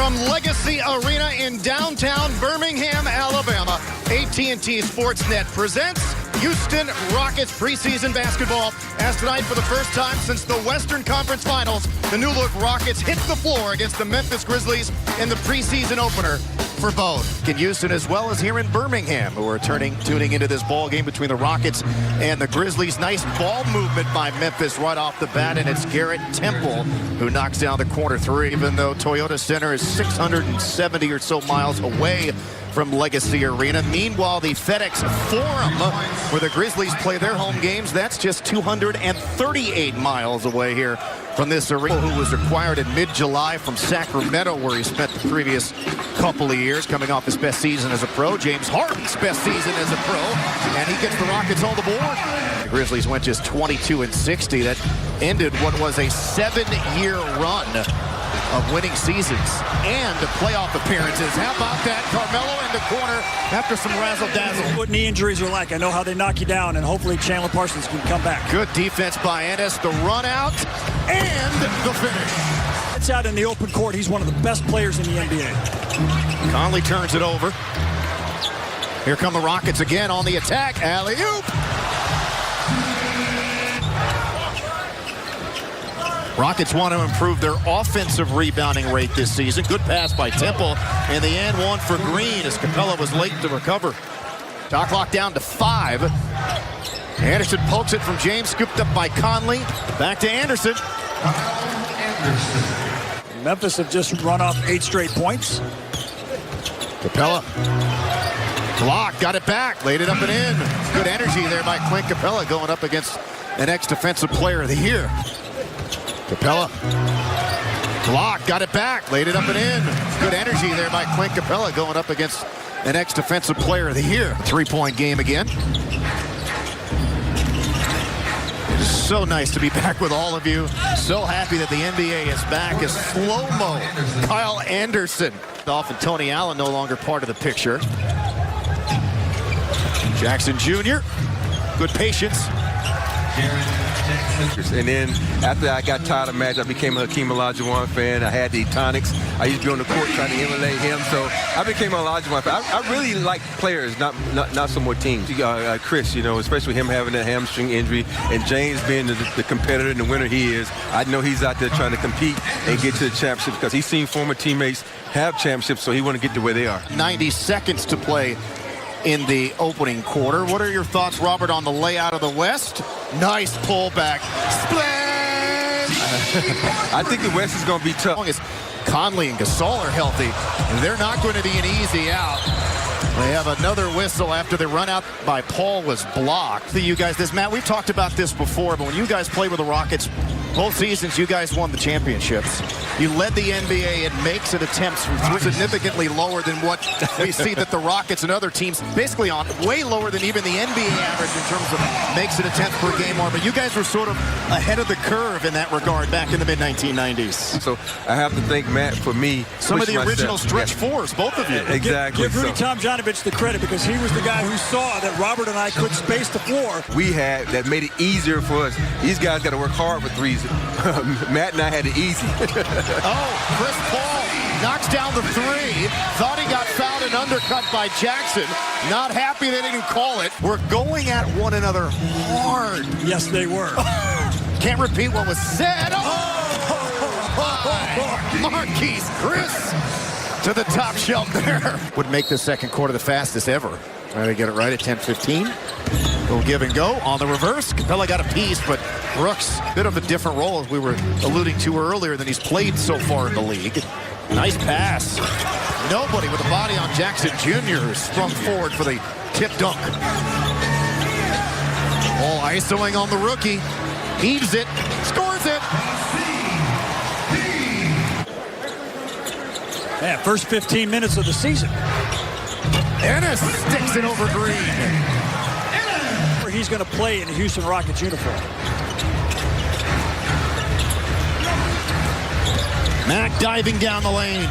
From Legacy Arena in downtown Birmingham, Alabama, AT&T Sportsnet presents Houston Rockets preseason basketball, as tonight, for the first time since the Western Conference Finals, the new-look Rockets hit the floor against the Memphis Grizzlies in the preseason opener for both in Houston as well as here in Birmingham, who are tuning into this ball game between the Rockets and the Grizzlies. Nice ball movement by Memphis right off the bat, and it's Garrett Temple who knocks down the corner three, even though Toyota Center is 670 or so miles away from Legacy Arena. Meanwhile, the FedEx Forum, where the Grizzlies play their home games, that's just 238 miles away here from this arena, who was acquired in mid-July from Sacramento, where he spent the previous couple of years, coming off his best season as a pro. James Harden's best season as a pro, and he gets the Rockets on the board. The Grizzlies went just 22-60. That ended what was a 7-year run of winning seasons and playoff appearances. How about that? Carmelo in the corner after some razzle-dazzle. What knee injuries are like. I know how they knock you down, and hopefully Chandler Parsons can come back. Good defense by Ennis, the run out, and the finish. It's out in the open court. He's one of the best players in the NBA. Conley turns it over. Here come the Rockets again on the attack. Alley-oop. Rockets want to improve their offensive rebounding rate this season. Good pass by Temple. In the end, one for Green as Capella was late to recover. Shot clock down to 5. Anderson pokes it from James, scooped up by Conley. Back to Anderson. Memphis have just run off 8 straight points. Capella. Block, got it back, laid it up and in. Good energy there by Clint Capella going up against an ex-defensive player of the year. Capella. Block, got it back, laid it up and in. Good energy there by Clint Capella going up against an ex-defensive player of the year. 3-point game again. It is so nice to be back with all of you. So happy that the NBA is back. As slow-mo, Kyle Anderson. Off and Tony Allen no longer part of the picture. Jackson Jr. Good patience. And then after I got tired of Magic, I became a Hakeem Olajuwon fan. I had the tonics. I used to be on the court trying to emulate him. So I became an Olajuwon fan. I really like players, not so much teams. Chris, you know, especially him having a hamstring injury, and James being the competitor and the winner he is, I know he's out there trying to compete and get to the championship because he's seen former teammates have championships, so he want to get to where they are. 90 seconds to play in the opening quarter. What are your thoughts, Robert, on the layout of the West? Nice pullback. Splash! I think the West is going to be tough. As Conley and Gasol are healthy, and they're not going to be an easy out. They have another whistle after the run out by Paul was blocked. You guys, Matt, we've talked about this before, but when you guys played with the Rockets, both seasons you guys won the championships. You led the NBA in makes and attempts from significantly lower than what we see that the Rockets and other teams basically on, way lower than even the NBA average in terms of makes and attempts per game. But you guys were sort of ahead of the curve in that regard back in the mid-1990s. So I have to thank Matt for me. Some of the original stretch fours, both of you. Exactly. Give Rudy Tomjanovich the credit because he was the guy who saw that Robert and I could space the floor. We had that made it easier for us. These guys got to work hard for threes. Matt and I had it easy. Oh, Chris Paul knocks down the 3. Thought he got fouled and undercut by Jackson. Not happy they didn't call it. We're going at one another hard. Yes, they were. Can't repeat what was said. Marquise Chris to the top shelf there. Would make the second quarter the fastest ever. Trying to get it right at 10:15. Little give and go on the reverse. Capella got a piece, but Brooks, bit of a different role, as we were alluding to earlier, than he's played so far in the league. Nice pass. Nobody with a body on Jackson Jr. who sprung forward for the tip dunk. All isoing on the rookie. Heaves it, scores it. Yeah, first 15 minutes of the season. Ennis sticks it over Green. He's going to play in the Houston Rockets uniform. Mack diving down the lane.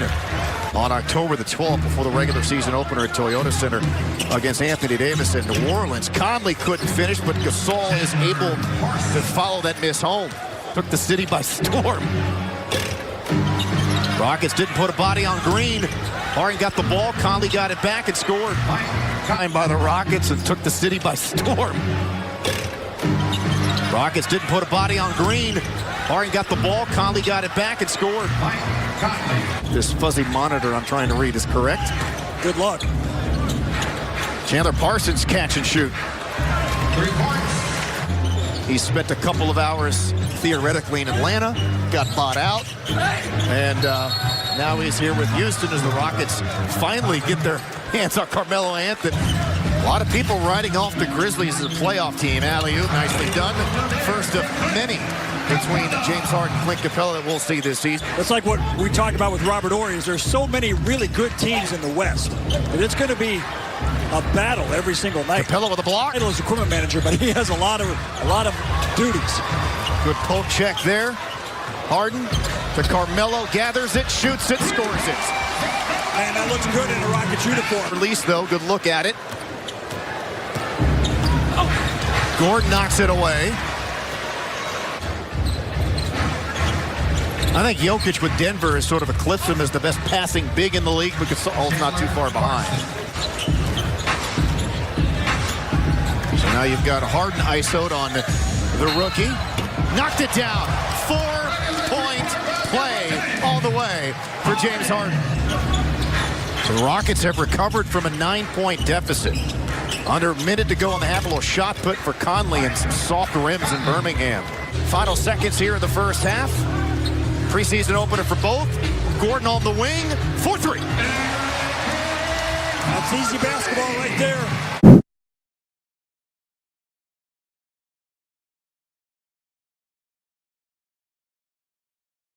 On October the 12th, before the regular season opener at Toyota Center against Anthony Davis in New Orleans. Conley couldn't finish, but Gasol is able to follow that miss home. Took the city by storm. Rockets didn't put a body on Green. Harden got the ball. Conley got it back and scored. Time by the Rockets and took the city by storm. Rockets didn't put a body on Green. Harden got the ball. Conley got it back and scored. This fuzzy monitor I'm trying to read is correct. Good luck. Chandler Parsons catch and shoot. 3 points. He spent a couple of hours theoretically in Atlanta, got bought out, and now he's here with Houston as the Rockets finally get their hands on Carmelo Anthony. A lot of people writing off the Grizzlies as a playoff team. Alley-oop, nicely done. First of many between James Harden and Clint Capella that we'll see this season. That's like what we talked about with Robert Horry. Is there's so many really good teams in the West that it's going to be a battle every single night. Capella with a block. He's equipment manager, but he has a lot of duties. Good poke check there. Harden to Carmelo, gathers it, shoots it, scores it. Man, that looks good in a Rockets uniform. Release though, good look at it. Gordon knocks it away. I think Jokic with Denver is sort of eclipsed him as the best passing big in the league because Saul's not too far behind. So now you've got Harden ISO'd on the rookie. Knocked it down. 4-point play all the way for James Harden. So the Rockets have recovered from a 9-point deficit. Under a minute to go on the half, a little shot put for Conley and some soft rims in Birmingham. Final seconds here in the first half. Preseason opener for both. Gordon on the wing. 4-3. That's easy basketball right there.